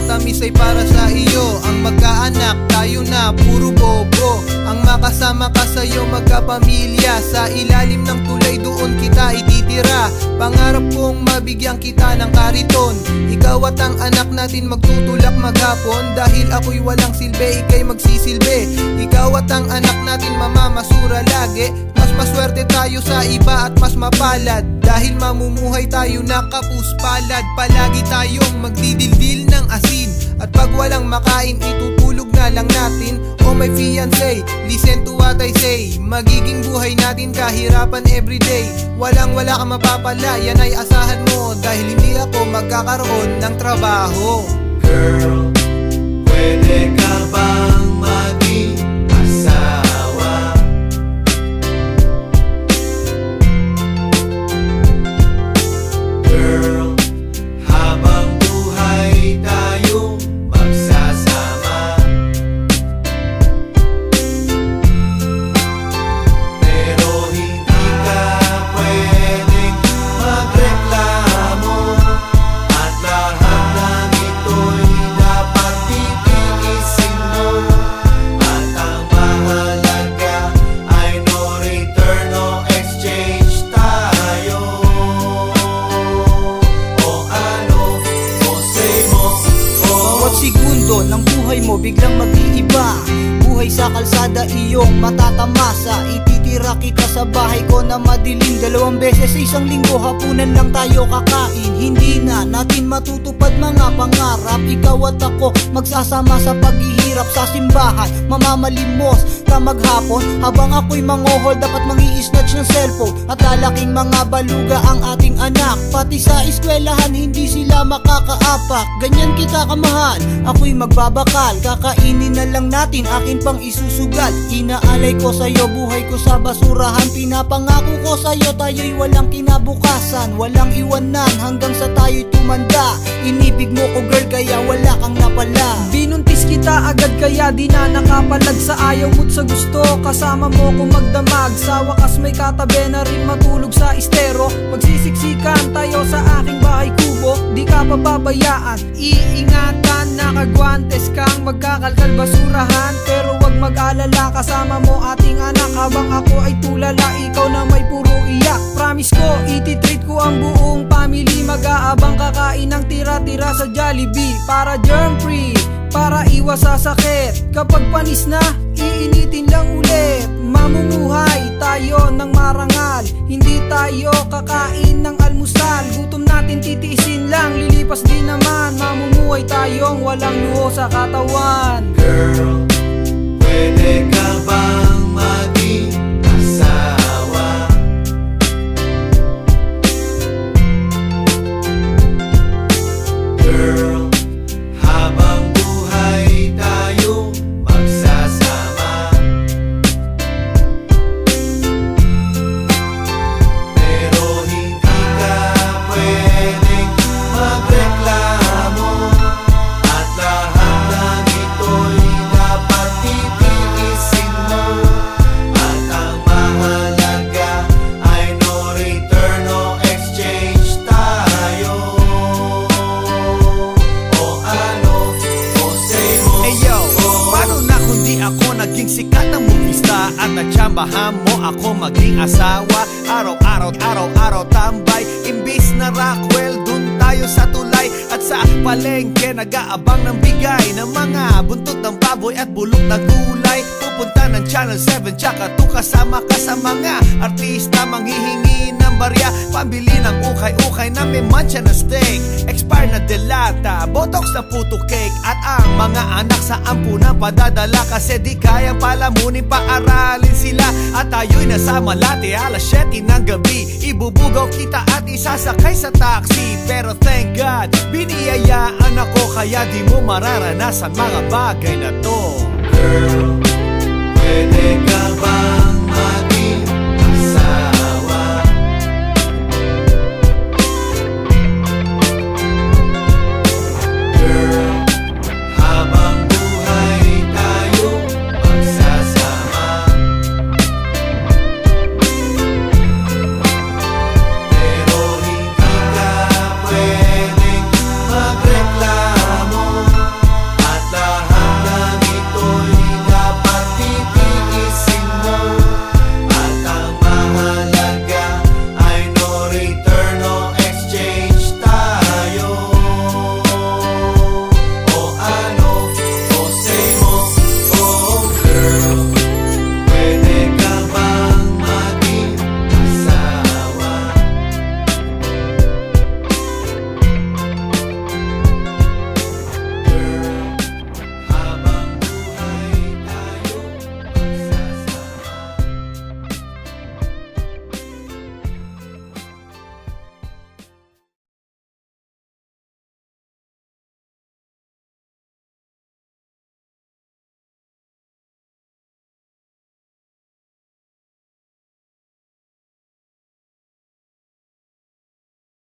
matamis ay para sa iyo. Ang magkaanak, tayo na puro bobo. Ang makasama ka sa'yo, magkapamilya. Sa ilalim ng tulay doon kita ititira. Pangarap kong mabigyan kita ng kariton. Ikaw at ang anak natin magtutulak maghapon. Dahil ako'y walang silbi, ika'y magsisilbi. Ikaw at ang anak natin mamamasura lagi. Mas maswerte tayo sa iba at mas mapalad. Dahil mamumuhay tayo na kapuspalad. Palagi tayong magdidildil ng asin. At pag walang makain, itutulog na lang natin. Oh my fiancé, listen to what I say. Magiging buhay natin kahirapan everyday. Walang-wala ka mapapala, yan ay asahan mo. Dahil hindi ako magkakaroon ng trabaho. Girl, pwede ka bang maging asawa? Girl, habang buhay tayong magsasama. Pero hindi ka pwedeng magreklamo. At lahat ng ito'y dapat titiisin mo. At ang mahalaga ay no return, no exchange tayo. O ano, o say mo, o Bawat segundo ng buhay mo biglang mag-iiba. Buhay sa kalsada iyong matatamasa. Ititira kita sa bahay ko na madilim. 2 beses sa isang linggo, hapunan lang tayo kakain. Hindi na natin matutupad mga pangarap. Ikaw at ako magsasama sa paghihirap sa simbahan. Mamamalimos ka maghapon habang ako'y mangohold. Dapat mangi-snatch ng cellphone at lalaking mga baluga ang ating anak. Pati sa eskwelahan hindi sila makakaapak. Ganyan kita kamahal, ako'y magbabakal. Kakainin na lang natin, akin pang isusugal. Inaalay ko sa'yo, buhay ko sa basurahan. Pinapangako ko sa'yo, tayo'y walang kinabukasan. Walang iwanan hanggang sa tayo'y tumanda. Inibig mo ko girl, kaya wala kang napala. Binuntis kita agad kaya di na nakapalag. Sa ayaw mo't sa gusto, kasama mo ko magdamag. Sa wakas may katabi na rin matulog sa estero. Magsisiksikan tayo sa aking bahay kubo. Di ka pababayaan, iingatan. Nakagwantes kang magkakalkal basurahan. Pero wag mag-alala, kasama mo ating anak. Habang ako ay tulala, ikaw na may puro iyak. Promise ko, ititreat ko ang buong family. Mag-aabang kakain ng tira-tira sa Jollibee. Para germ free, para iwas sa sakit. Kapag panis na, iinitin lang ulit. Mamumuhay tayo ng marangal. Hindi tayo kakain ng almusal. Gutom natin titiisin lang, lilipas din naman. Mamumuhay tayong walang luho sa katawan. girl, pwede ka bang maging asawa? Girl, habang buhay tayong magsasama. Pero hindi ka pwedeng magreklamo. At lahat ng ito'y dapat titiisin mo. At ang mahalaga ay no return, no exchange tayo. O ano, o say mo, Hey yo, paano na kung di ako naging sikat na movista? At natsambahan mo ako maging asawa. Araw-araw tambay. Imbis na Rockwell, dun tayo sa tulay. At sa palengke nag-aabang ng bigay ng mga buntot ng baboy at bulok na gulay. Pupunta ng Channel 7 tsaka to kasama ka sa mga artista. Manghihingi ng barya, pambili ng ukay-ukay na may mancha na steak. Expired na delata, botox na puto cake. At ang mga anak sa ampunan padadala. Kasi di kaya palamunin, paaralin sila. At tayo'y nasa Malate alas 7 ng gabi. Ibubugaw kita at isasakay sa taxi. Pero thank God, biniyayaan ako. Kaya di mo mararanasan mga bagay na to.